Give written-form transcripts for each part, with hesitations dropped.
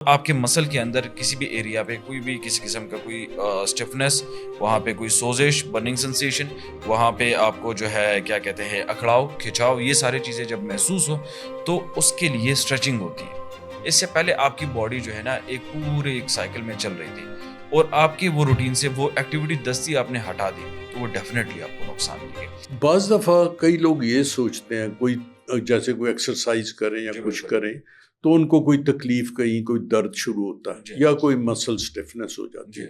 آپ کے مسل کے اندر کسی بھی ایریا پہ کوئی بھی کسی قسم کا کوئی اسٹفنس، وہاں پہ کوئی سوزش، برننگ سنسیشن، وہاں پہ آپ کو جو ہے کیا کہتے ہیں اکھڑاؤ، کھچاؤ، یہ ساری چیزیں جب محسوس ہو تو اس کے لیے اسٹریچنگ ہوتی ہے۔ اس سے پہلے آپ کی باڈی جو ہے نا ایک سائیکل میں چل رہی تھی اور آپ کی وہ روٹین سے وہ ایکٹیویٹی دستی آپ نے ہٹا دی تو وہ ڈیفینیٹلی آپ کو نقصان دے گی۔ بعض دفعہ کئی لوگ یہ سوچتے ہیں کوئی جیسے کوئی ایکسرسائز کریں یا کچھ کریں تو ان کو کوئی تکلیف، کہیں کوئی درد شروع ہوتا ہے یا کوئی مسل سٹفنس ہو جاتی ہے،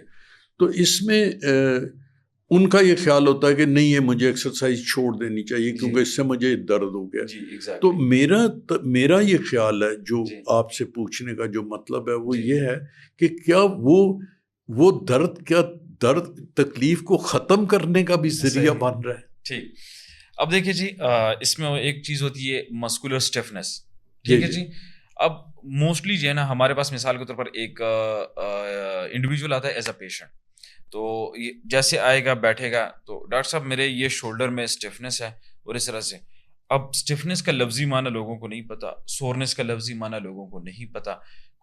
تو اس میں ان کا یہ خیال ہوتا ہے کہ نہیں، یہ مجھے ایکسرسائز چھوڑ دینی چاہیے کیونکہ اس سے مجھے درد ہو گیا۔ تو میرا یہ خیال ہے، جو آپ سے پوچھنے کا جو مطلب ہے وہ یہ ہے کہ کیا وہ درد تکلیف کو ختم کرنے کا بھی ذریعہ بن رہا ہے؟ ٹھیک، اب دیکھیے جی، اس میں ایک چیز ہوتی ہے مسکولر اسٹیفنس، ٹھیک ہے جی۔ اب موسٹلی جو ہے نا ہمارے پاس مثال کے طور پر ایک انڈیویجول آتا ہے ایز اے پیشنٹ، تو جیسے آئے گا بیٹھے گا تو ڈاکٹر صاحب میرے یہ شولڈر میں اسٹیفنس ہے، اور اس طرح سے اب اسٹیفنس کا لفظی معنی لوگوں کو نہیں پتا، سورنس کا لفظی معنی لوگوں کو نہیں پتا،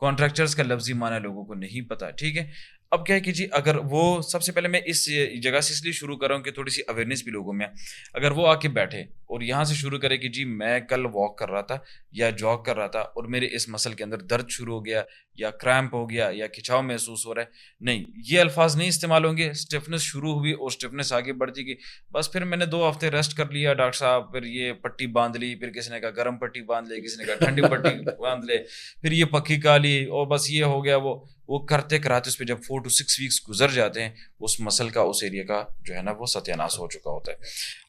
کانٹریکچرز کا لفظی معنی لوگوں کو نہیں پتا، ٹھیک ہے۔ اب کیا ہے کہ جی اگر وہ سب سے پہلے میں اس جگہ سے اس لیے شروع کر رہا ہوں کہ تھوڑی سی اویئرنیس بھی لوگوں میں، اگر وہ آ کے بیٹھے اور یہاں سے شروع کرے کہ جی میں کل واک کر رہا تھا یا جاگ کر رہا تھا اور میرے اس مسل کے اندر درد شروع ہو گیا یا کریمپ ہو گیا یا کھچاؤ محسوس ہو رہا ہے، نہیں، یہ الفاظ نہیں استعمال ہوں گے۔ اسٹیفنس شروع ہوئی اور اسٹیفنس آگے بڑھتی گئی، بس پھر میں نے 2 ہفتے ریسٹ کر لیا ڈاکٹر صاحب، پھر یہ پٹی باندھ لی، پھر کسی نے کہا گرم پٹی باندھ لے، کسی نے کہا ٹھنڈی پٹی باندھ لے، پھر یہ پکی کا لی، اور بس یہ ہو گیا۔ وہ کرتے کراتے اس پہ جب 4 to 6 ویکس گزر جاتے ہیں، اس مسل کا، اس ایریا کا جو ہے نا وہ ستیہ ناش ہو چکا ہوتا ہے۔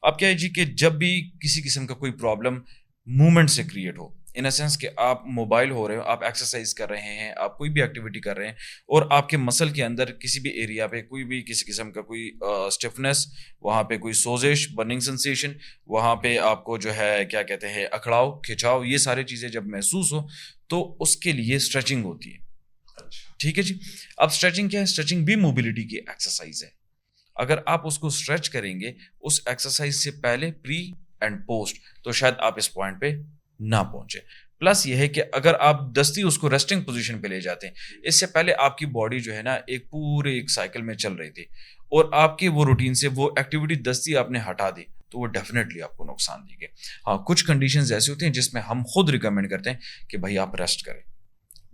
اب کیا ہے جی کہ جب بھی کسی قسم کا کوئی پرابلم موومنٹ سے create who, in a sense کہ آپ موبائل ہو رہے ہو، آپ ایکسرسائز کر رہے ہیں، آپ کوئی بھی ایکٹیویٹی کر رہے ہیں اور آپ کے مسل کے اندر کسی بھی ایریا پہ کوئی بھی کسی قسم کا کوئی اسٹیفنس، وہاں پہ کوئی سوزش، برننگ سنسیشن، وہاں پہ آپ کو جو ہے کیا کہتے ہیں اکھڑاؤ، کھچاؤ، یہ ساری چیزیں جب محسوس ہو تو اس کے لیے اسٹریچنگ ہوتی ہے، ٹھیک ہے جی۔ اب اسٹریچنگ کیا ہے؟ اسٹریچنگ بھی موبلٹی کی ایکسرسائز ہے۔ اگر آپ اس کو اسٹریچ کریں گے اس ایکسرسائز سے پہلے، پری اینڈ پوسٹ، تو شاید آپ اس پوائنٹ پہ نہ پہنچے۔ پلس یہ ہے کہ اگر آپ دستی اس کو ریسٹنگ پوزیشن پہ لے جاتے ہیں، اس سے پہلے آپ کی باڈی جو ہے نا ایک سائیکل میں چل رہی تھی اور آپ کی وہ روٹین سے وہ ایکٹیویٹی دستی آپ نے ہٹا دی تو وہ ڈیفینیٹلی آپ کو نقصان دے گی۔ ہاں، کچھ کنڈیشنز ایسی ہوتی ہیں جس میں ہم خود ریکمینڈ کرتے ہیں کہ بھائی آپ ریسٹ کریں،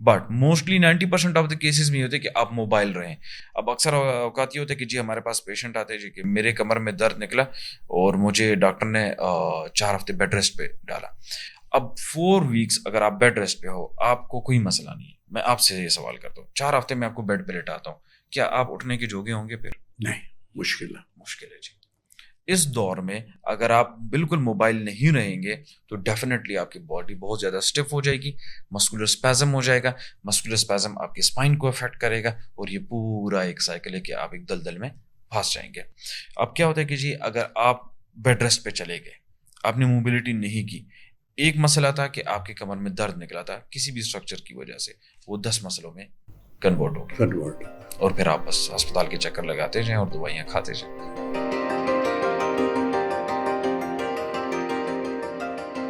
but mostly 90% of the cases میں یہ ہوتے ہیں کہ آپ موبائل رہیں۔ اب اکثر اوقات یہ ہوتا ہے کہ جی ہمارے پاس پیشنٹ آتے ہیں جی کہ میرے کمر میں درد نکلا اور مجھے ڈاکٹر نے 4 ہفتے بیڈ ریسٹ پہ ڈالا۔ اب 4 ویکس اگر آپ بیڈ ریسٹ پہ ہو، آپ کو کوئی مسئلہ نہیں ہے، میں آپ سے یہ سوال کرتا ہوں، 4 ہفتے میں آپ کو بیڈ پہ لٹاتا ہوں، کیا آپ اٹھنے کے جوگے ہوں گے؟ پھر نہیں، مشکل ہے جی۔ اس دور میں اگر آپ بالکل موبائل نہیں رہیں گے تو ڈیفینیٹلی آپ کی باڈی بہت زیادہ اسٹف ہو جائے گی، مسکولر اسپیزم ہو جائے گا، مسکولر اسپیزم آپ کی اسپائن کو افیکٹ کرے گا اور یہ پورا ایک سائیکل ہے کہ آپ ایک دلدل میں پھنس جائیں گے۔ اب کیا ہوتا ہے کہ جی اگر آپ بیڈ ریسٹ پہ چلے گئے، آپ نے موبلٹی نہیں کی، ایک مسئلہ تھا کہ آپ کے کمر میں درد نکلا تھا کسی بھی اسٹرکچر کی وجہ سے، وہ 10 مسئلوں میں کنورٹ ہو گیا اور پھر آپ بس ہسپتال کے چکر لگاتے جائیں اور دوائیاں کھاتے جائیں۔